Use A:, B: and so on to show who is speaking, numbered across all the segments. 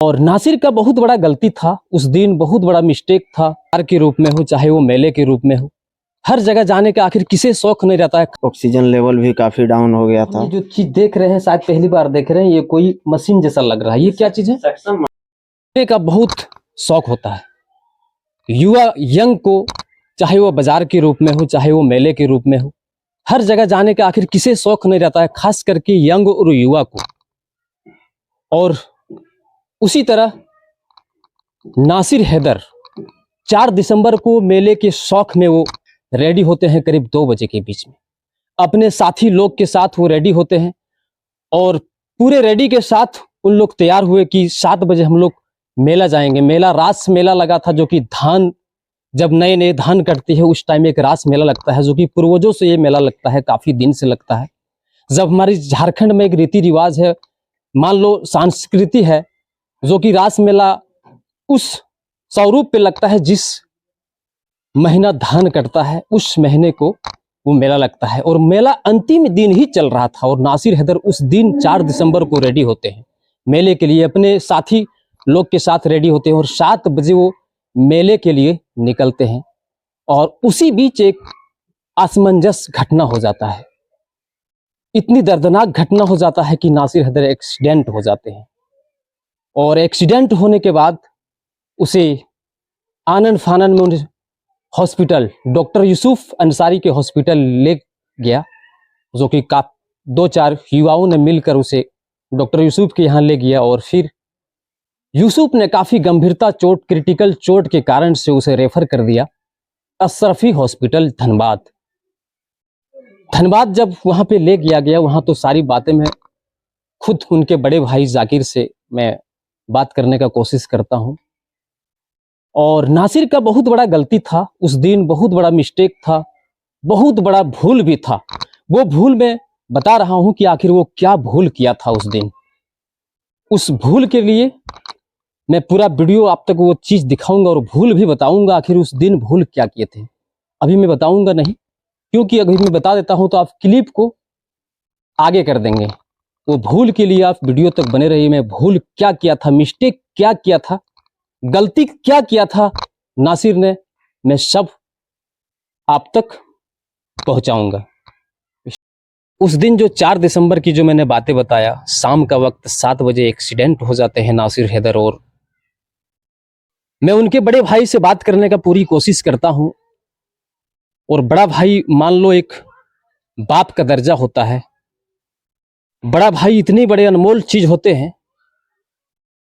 A: और नासिर का बहुत बड़ा गलती था उस दिन, बहुत बड़ा मिस्टेक था। कार के रूप में हो चाहे वो मेले के रूप में हो, हर जगह जाने का आखिर किसे शौक नहीं रहता है।
B: ऑक्सीजन लेवल भी काफी डाउन हो गया था।
A: ये जो चीज देख रहे हैं शायद पहली बार देख रहे हैं, ये कोई मशीन जैसा लग रहा है। ये क्या चीज है? का बहुत शौक होता है युवा यंग को, चाहे वो बाजार के रूप में हो चाहे वो मेले के रूप में हो, हर जगह जाने का आखिर किसे शौक नहीं रहता है, खास करके यंग और युवा को। और उसी तरह नासिर हैदर 4 दिसंबर को मेले के शौक में वो रेडी होते हैं करीब 2 बजे के बीच में। अपने साथी लोग के साथ वो रेडी होते हैं और पूरे रेडी के साथ उन लोग तैयार हुए कि 7 बजे हम लोग मेला जाएंगे। मेला रास मेला लगा था, जो कि धान जब नए नए धान कटती है उस टाइम एक रास मेला लगता है, जो कि पूर्वजों से ये मेला लगता है, काफी दिन से लगता है। जब हमारी झारखंड में एक रीति रिवाज है, मान लो संस्कृति है, जो कि रास मेला उस स्वरूप पे लगता है जिस महीना धान कटता है उस महीने को वो मेला लगता है। और मेला अंतिम दिन ही चल रहा था और नासिर हैदर उस दिन 4 दिसंबर को रेडी होते हैं मेले के लिए, अपने साथी लोग के साथ रेडी होते हैं और 7 बजे वो मेले के लिए निकलते हैं। और उसी बीच एक असमंजस घटना हो जाता है, इतनी दर्दनाक घटना हो जाता है कि नासिर हैदर एक्सीडेंट हो जाते हैं। और एक्सीडेंट होने के बाद उसे आनन फानन में उन्हें हॉस्पिटल, डॉक्टर यूसुफ अंसारी के हॉस्पिटल ले गया, जो कि 2-4 युवाओं ने मिलकर उसे डॉक्टर यूसुफ के यहाँ ले गया। और फिर यूसुफ ने काफी गंभीरता चोट, क्रिटिकल चोट के कारण से उसे रेफर कर दिया अशरफी हॉस्पिटल धनबाद। धनबाद जब वहां पे ले गया गया, वहां तो सारी बातें मैं खुद उनके बड़े भाई जाकिर से मैं बात करने का कोशिश करता हूं। और नासिर का बहुत बड़ा गलती था उस दिन, बहुत बड़ा मिस्टेक था, बहुत बड़ा भूल भी था। वो भूल मैं बता रहा हूं कि आखिर वो क्या भूल किया था उस दिन। उस भूल के लिए मैं पूरा वीडियो आप तक वो चीज दिखाऊंगा और भूल भी बताऊंगा आखिर उस दिन भूल क्या किए थे। अभी मैं बताऊंगा नहीं, क्योंकि अगर मैं बता देता हूं तो आप क्लिप को आगे कर देंगे। वो भूल के लिए आप वीडियो तक बने रहिए। मैं भूल क्या किया था, मिस्टेक क्या किया था, गलती क्या किया था नासिर ने, मैं सब आप तक पहुंचाऊंगा। उस दिन जो 4 दिसंबर की जो मैंने बातें बताया, शाम का वक्त 7 बजे एक्सीडेंट हो जाते हैं नासिर हैदर। और मैं उनके बड़े भाई से बात करने का पूरी कोशिश करता हूं। और बड़ा भाई मान लो एक बाप का दर्जा होता है, बड़ा भाई इतने बड़े अनमोल चीज होते हैं।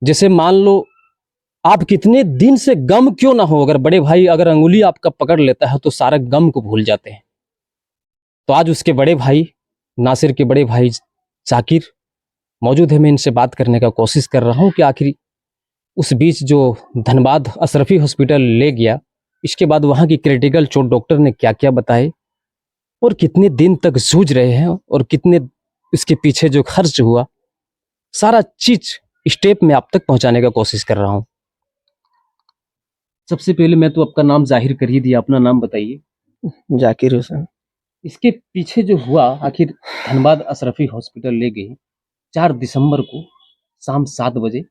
A: जैसे मान लो आप कितने दिन से गम क्यों ना हो, अगर बड़े भाई अगर अंगुली आपका पकड़ लेता है तो सारा गम को भूल जाते हैं। तो आज उसके बड़े भाई, नासिर के बड़े भाई जाकिर मौजूद है। मैं इनसे बात करने का कोशिश कर रहा हूं कि आखिर उस बीच जो धनबाद अशरफी हॉस्पिटल ले गया, इसके बाद वहां की क्रिटिकल चोट डॉक्टर ने क्या क्या बताए और कितने दिन तक जूझ रहे हैं और कितने इसके पीछे जो खर्च हुआ, सारा चीज स्टेप में आप तक पहुंचाने का कोशिश कर रहा हूं। सबसे पहले मैं तो आपका नाम जाहिर कर ही दिया, अपना नाम बताइए।
B: जाकिर हुसैन।
A: इसके पीछे जो हुआ, आखिर धनबाद अशरफी हॉस्पिटल ले गए 4 दिसंबर को शाम 7 बजे,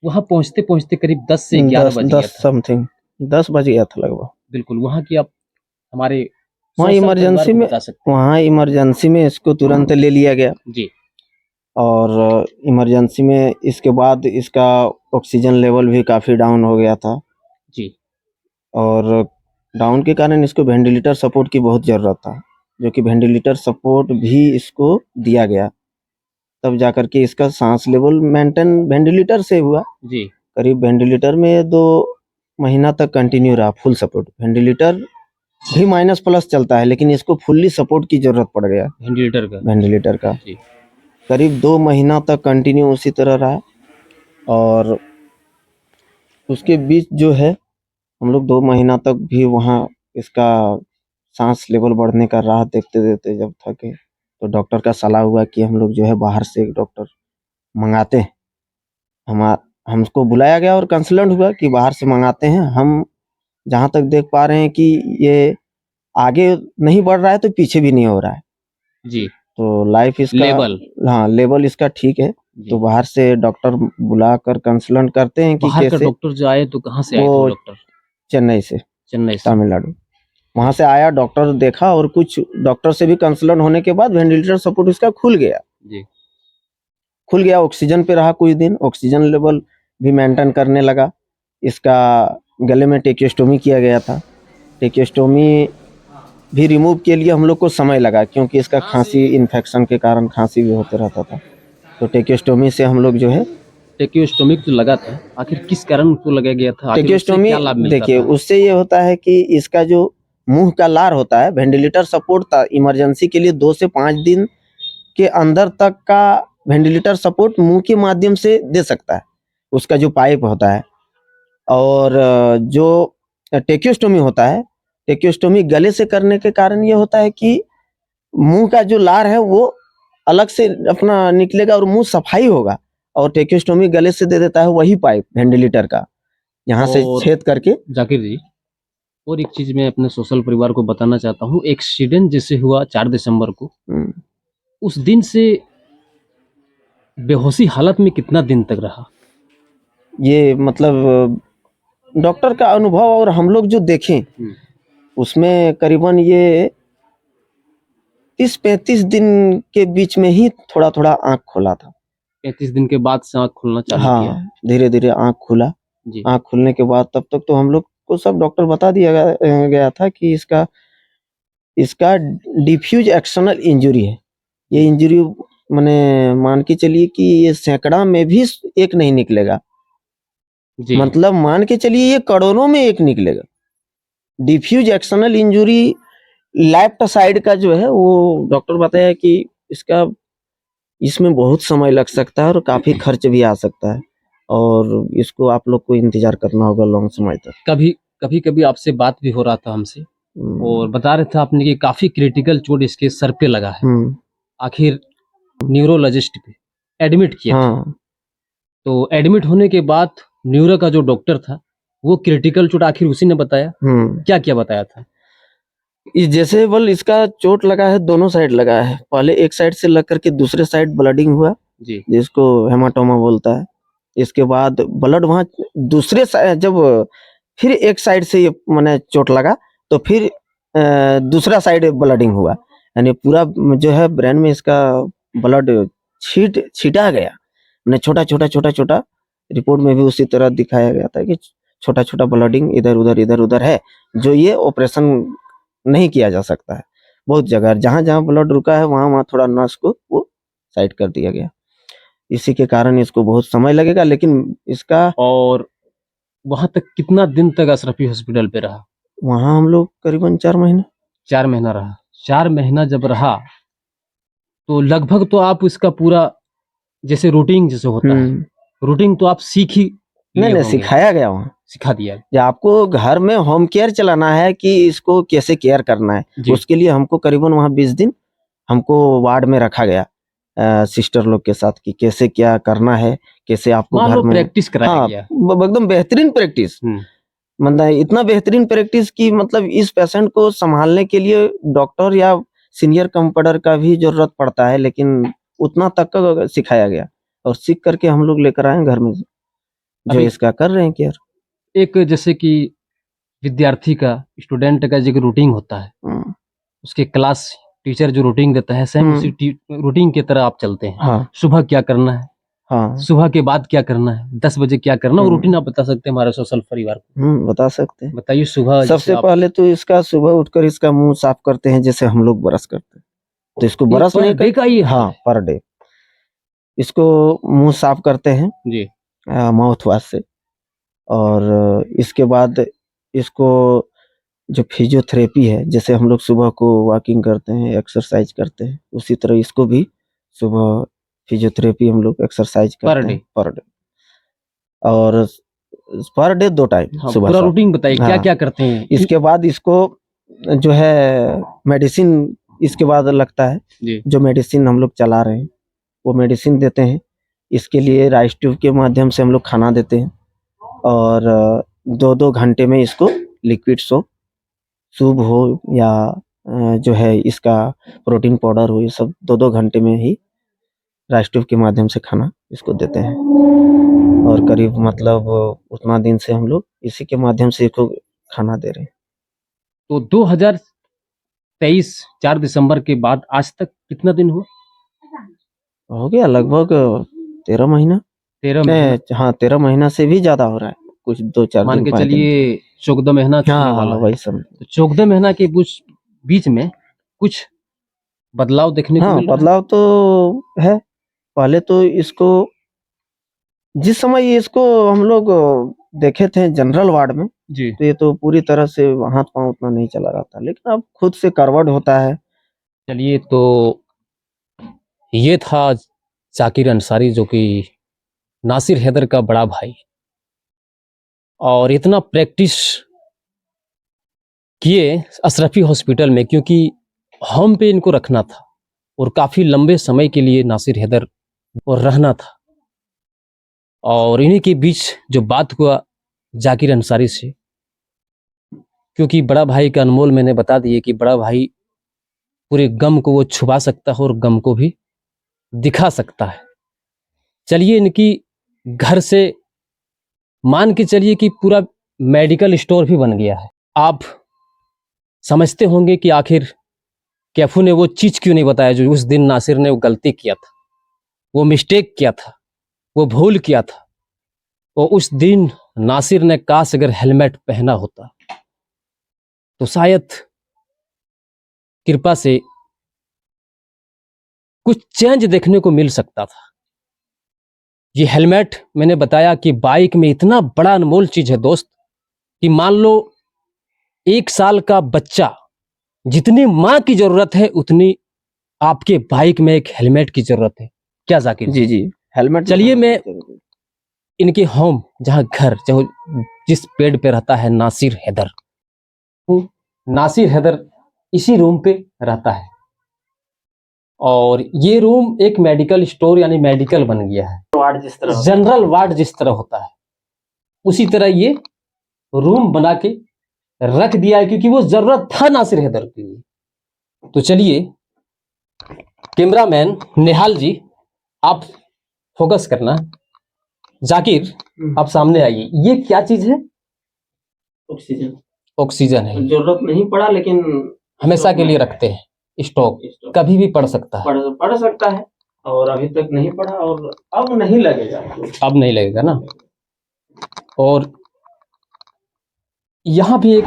A: वहां पहुंचते पहुंचते करीब 10 से 11 बज गया था।
B: समथिंग 10 बज गया था लगभग।
A: बिल्कुल, वहां की आप हमारे
B: वहाँ इमरजेंसी में इसको तुरंत ले लिया गया
A: जी।
B: और इमरजेंसी में इसके बाद इसका ऑक्सीजन लेवल भी काफी डाउन हो गया था
A: जी।
B: और डाउन के कारण इसको वेंटिलेटर सपोर्ट की बहुत जरूरत था, जो कि वेंटिलेटर सपोर्ट भी इसको दिया गया, तब जाकर के इसका सांस लेवल मेंटेन वेंटिलेटर से हुआ
A: जी।
B: करीब वेंटिलेटर में 2 महीना तक कंटिन्यू रहा फुल सपोर्ट। वेंटिलेटर भी माइनस प्लस चलता है, लेकिन इसको फुल्ली सपोर्ट की जरूरत पड़ गया वेंटिलेटर का
A: जी।
B: करीब 2 महीना तक कंटिन्यू उसी तरह रहा। और उसके बीच जो है हम लोग 2 महीना तक भी वहाँ इसका सांस लेवल बढ़ने का राह देखते देखते जब थके, तो डॉक्टर का सलाह हुआ कि हम लोग जो है बाहर से एक डॉक्टर मंगाते हैं। हमको बुलाया गया और कंसल्टेंट हुआ कि बाहर से मंगाते हैं। हम जहाँ तक देख पा रहे हैं कि ये आगे नहीं बढ़ रहा है तो पीछे भी नहीं हो रहा है
A: जी।
B: तो लाइफ इसका
A: लेवल,
B: हाँ लेवल इसका ठीक है। तो बाहर से डॉक्टर बुलाकर कंसल्ट करते हैं कि
A: बाहर का
B: कैसे।
A: डॉक्टर जो आए तो कहाँ से आए थे
B: वो
A: वो डॉक्टर?
B: चेन्नई से,
A: चेन्नई से।
B: तमिलनाडु। वहां से आया, डॉक्टर देखा और कुछ डॉक्टर से भी कंसल्ट होने के बाद वेंटिलेटर सपोर्ट इसका खुल गया।
A: जी।
B: खुल गया, ऑक्सीजन पे रहा कुछ दिन, ऑक्सीजन लेवल भी मेंटेन करने लगा। इसका गले में टेकियोस्टोमी किया गया था। टेकियोस्टोमी भी रिमूव के लिए हम लोग को समय लगा, क्योंकि इसका खांसी इन्फेक्शन के कारण खांसी भी होते रहता था। तो टेकियोस्टोमी से हम लोग जो है,
A: टेकियोस्टोमिक जो लगा था, आखिर किस कारण उसको लगाया गया था? आखिर उससे
B: टेकियोस्टोमी
A: क्या लाभ मिलता
B: देखिए,
A: था?
B: उससे ये होता है कि इसका जो मुंह का लार होता है, वेंटिलेटर सपोर्ट था इमरजेंसी के लिए 2 से 5 दिन के अंदर तक का वेंटिलेटर सपोर्ट मुंह के माध्यम से दे सकता है, उसका जो पाइप होता है। और जो टेकियोस्टोमी होता है, टेकियोस्टोमी गले से करने के कारण ये होता है कि मुंह का जो लार है वो अलग से अपना निकलेगा और मुंह सफाई होगा। और टेकियोस्टोमी गले से दे देता है वही पाइप वेंटिलेटर का, यहाँ से
A: और
B: छेद करके।
A: जाकिर जी, और एक चीज मैं अपने सोशल परिवार को बताना चाहता हूँ। एक्सीडेंट जैसे हुआ 4 दिसंबर को, उस दिन से बेहोशी हालत में कितना दिन तक रहा?
B: ये मतलब डॉक्टर का अनुभव और हम लोग जो देखें उसमें करीबन ये 30-35 दिन के बीच में ही थोड़ा थोड़ा आंख खोला था।
A: 35 दिन के बाद से आँख खुलना चालू किया।
B: हाँ, धीरे धीरे आंख खुला।
A: जी।
B: आंख खुलने के बाद तब तक तो हम लोग को सब डॉक्टर बता दिया गया था कि इसका डिफ्यूज एक्सटर्नल इंजरी है। ये इंजरी माने मान के चलिए कि ये सैकड़ा में भी एक नहीं निकलेगा,
A: जी।
B: मतलब मान के चलिए ये करोड़ों में एक निकलेगा। Diffuse external injury left side का जो है, वो डॉक्टर बताया कि इसमें बहुत समय लग सकता है और काफी खर्च भी आ सकता है, और इसको आप लोग को इंतजार करना होगा लॉन्ग समय तक।
A: कभी आपसे बात भी हो रहा था हमसे, और बता रहे थे आपने कि काफी क्रिटिकल चोट इसके सर पे लगा है। आखिर न्यूरोलॉजिस्ट पे एडमिट किया था।
B: हाँ,
A: तो एडमिट होने के बाद न्यूरो का जो डॉक्टर था, वो क्रिटिकल चोट आखिर उसी ने बताया? क्या क्या बताया था?
B: जैसे बल इसका चोट लगा है, दोनों साइड लगा है। पहले एक साइड से लग करके दूसरे साइड ब्लडिंग हुआ,
A: जी।
B: जिसको हेमाटोमा बोलता है। इसके बाद ब्लड वहां दूसरे साइड, जब फिर एक साइड से ये माने चोट लगा तो फिर दूसरा साइड ब्लडिंग हुआ, यानी पूरा जो है ब्रेन में इसका ब्लड छीटा गया। मैंने छोटा छोटा रिपोर्ट में भी उसी तरह दिखाया गया था कि छोटा छोटा ब्लडिंग इधर उधर है, जो ये ऑपरेशन नहीं किया जा सकता है। बहुत जगह जहां जहां ब्लड रुका है वहां वहां थोड़ा नस को वो साइड कर दिया गया। इसी के कारण इसको बहुत समय लगेगा, लेकिन इसका।
A: और वहां तक कितना दिन तक अशरफी हॉस्पिटल पे रहा?
B: वहां हम लोग करीबन 4 महीने।
A: 4 महीना रहा। 4 महीना जब रहा तो लगभग तो आप इसका पूरा जैसे रूटीन जैसे होता है, रूटीन तो आप सीख ही लिए
B: नहीं
A: होंगे।
B: सिखाया गया वहाँ,
A: सिखा दिया।
B: कि आपको घर में होम केयर चलाना है कि इसको कैसे केयर करना है। उसके लिए हमको करीबन वहाँ 20 दिन हमको वार्ड में रखा गया सिस्टर लोग के साथ, कि कैसे क्या करना है, कैसे आपको घर में
A: प्रैक्टिस कराया गया।
B: एकदम बेहतरीन प्रैक्टिस, मतलब इतना बेहतरीन प्रैक्टिस कि मतलब इस पेशेंट को संभालने के लिए डॉक्टर या सीनियर कंपाउंडर का भी जरूरत पड़ता है, लेकिन उतना तक का सिखाया गया और सीख करके हम लोग लेकर आए घर में, जो इसका कर रहे हैं केयर।
A: एक जैसे कि विद्यार्थी का, स्टूडेंट का जो रूटीन होता है, उसके क्लास टीचर जो रूटीन देता है, सेम उसी रूटीन की तरह आप चलते हैं।
B: हाँ।
A: सुबह क्या करना है,
B: हाँ।
A: सुबह के बाद क्या करना है, 10 बजे क्या करना है, वो रूटीन आप बता सकते हैं हमारे सोशल परिवार को?
B: बता सकते हैं।
A: बताइए। सुबह
B: सबसे पहले तो इसका सुबह उठकर इसका मुंह साफ करते हैं, जैसे हम लोग ब्रश करते हैं, तो इसको ब्रश नहीं
A: डे का ही है?
B: हाँ, पर डे इसको मुंह साफ करते हैं
A: जी,
B: माउथ वॉश से। और इसके बाद इसको जो फिजियोथेरेपी है, जैसे हम लोग सुबह को वॉकिंग करते हैं, एक्सरसाइज करते हैं, उसी तरह इसको भी सुबह फिजियोथेरेपी हम लोग एक्सरसाइज करते हैं पर डे। और पर डे 2 टाइम सुबह।
A: पूरा रूटीन बताइए क्या क्या करते हैं।
B: इसके बाद इसको जो है मेडिसिन इसके बाद लगता है, जो मेडिसिन हम लोग चला रहे हैं वो मेडिसिन देते हैं। इसके लिए राइस ट्यूब के माध्यम से हम लोग खाना देते हैं, और 2-2 घंटे में इसको लिक्विड सूप हो या जो है इसका प्रोटीन पाउडर हो, ये सब 2-2 घंटे में ही राइस ट्यूब के माध्यम से खाना इसको देते हैं। और करीब मतलब उतना दिन से हम लोग इसी के माध्यम से इसको खाना दे रहे हैं।
A: तो 2023 4 दिसंबर के बाद आज तक कितना दिन हुआ?
B: हो गया लगभग 13 महीना।
A: 13 महीना,
B: हाँ 13 महीना से भी ज्यादा हो रहा है, कुछ 2-4
A: मान
B: दिन
A: के
B: 5 दिन।
A: चलिए 14 महीना चलने
B: हाँ
A: वाला है।
B: वही सब।
A: तो 14 महीना के बीच में कुछ बदलाव देखने को
B: हाँ
A: मिल रहा है?
B: बदलाव तो है। पहले तो इसको जिस समय इसको हम लोग देखे थे जनरल वार्ड में,
A: जी,
B: तो ये तो पूरी तरह से हाथ पांव उतना नहीं चला रहा था, लेकिन अब खुद से करवट होता है।
A: चलिए तो ये था जाकिर अंसारी, जो कि नासिर हैदर का बड़ा भाई, और इतना प्रैक्टिस किए अशरफी हॉस्पिटल में, क्योंकि होम पे इनको रखना था और काफी लंबे समय के लिए नासिर हैदर और रहना था। और इन्हीं के बीच जो बात हुआ जाकिर अंसारी से, क्योंकि बड़ा भाई का अनमोल मैंने बता दिए कि बड़ा भाई पूरे गम को वो छुपा सकता है और गम को भी दिखा सकता है। चलिए इनकी घर से मान के चलिए कि पूरा मेडिकल स्टोर भी बन गया है। आप समझते होंगे कि आखिर कैफू ने वो चीज क्यों नहीं बताया जो उस दिन नासिर ने वो गलती किया था, वो मिस्टेक किया था, वो भूल किया था। और उस दिन नासिर ने काश अगर हेलमेट पहना होता तो शायद कृपा से कुछ चेंज देखने को मिल सकता था। ये हेलमेट मैंने बताया कि बाइक में इतना बड़ा अनमोल चीज है दोस्त, कि मान लो 1 साल का बच्चा जितनी माँ की जरूरत है उतनी आपके बाइक में एक हेलमेट की जरूरत है। क्या जाकिर
B: जी जी, हेलमेट।
A: चलिए मैं इनके होम, जहां घर, जिस पेड़ पे रहता है नासिर हैदर, नासिर हैदर इसी रूम पे रहता है। और ये रूम एक मेडिकल स्टोर यानी मेडिकल बन गया है।
B: वार्ड जिस तरह
A: जनरल वार्ड जिस तरह होता है उसी तरह ये रूम बना के रख दिया है, क्योंकि वो जरूरत था नासिर हैदर के लिए। तो चलिए कैमरामैन निहाल जी, आप फोकस करना। जाकिर आप सामने आइए। ये क्या चीज है?
B: ऑक्सीजन।
A: ऑक्सीजन है।
B: जरूरत नहीं पड़ा, लेकिन
A: हमेशा के लिए रखते हैं स्टॉक, कभी भी पड़ सकता है।
B: पड़ सकता है, और अभी तक नहीं पड़ा, और अब नहीं लगेगा।
A: अब नहीं लगेगा ना। और यहाँ भी एक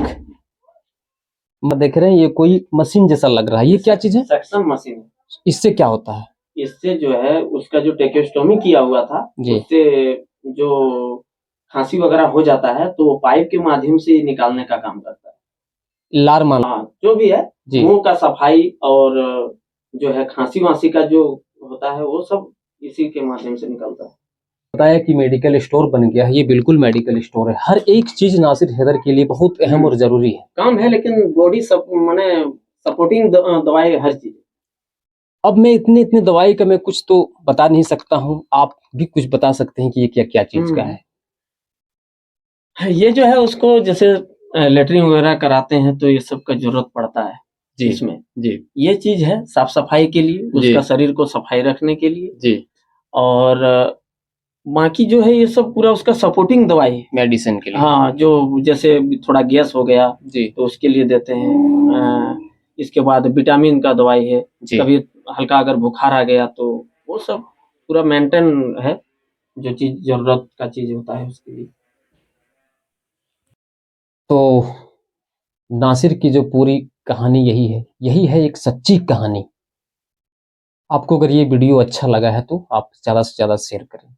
A: देख रहे हैं, ये कोई मशीन जैसा लग रहा है। ये क्या चीज है?
B: Suction machine.
A: इससे क्या होता है?
B: इससे जो है उसका जो टेकोस्टोमी किया हुआ था, उससे जो खांसी वगैरह हो जाता है तो वो पाइप के माध्यम से निकालने का काम करता है।
A: लार मान,
B: जो भी है, मुंह का सफाई और जो है खांसी वांसी का जो होता है वो सब इसी के माध्यम से निकलता है।
A: बताया कि मेडिकल स्टोर बन गया है। ये बिल्कुल मेडिकल स्टोर है। हर एक चीज नासिर हैदर के लिए बहुत अहम और जरूरी है।
B: काम है, लेकिन बॉडी सब माने सपोर्टिंग दवाई हर चीज।
A: अब मैं इतनी इतनी दवाई का मैं कुछ तो बता नहीं सकता हूँ, आप भी कुछ बता सकते हैं कि ये क्या क्या चीज का है?
B: ये जो है उसको जैसे लेटरिन वगैरह कराते हैं तो ये सब का जरूरत पड़ता है जी, इसमें जी। ये चीज है साफ सफाई के लिए, उसका शरीर को सफाई रखने के लिए जी। और बाकी जो है ये सब पूरा उसका सपोर्टिंग दवाई है मेडिसिन के लिए। हाँ, जो जैसे थोड़ा गैस हो गया जी तो उसके लिए देते हैं। इसके बाद विटामिन का दवाई है जी। कभी हल्का अगर बुखार आ गया तो वो सब पूरा मेंटेन है, जो चीज जरूरत का चीज होता है उसके लिए।
A: तो नासिर की जो पूरी कहानी यही है एक सच्ची कहानी। आपको अगर ये वीडियो अच्छा लगा है तो आप ज़्यादा से ज़्यादा शेयर करें।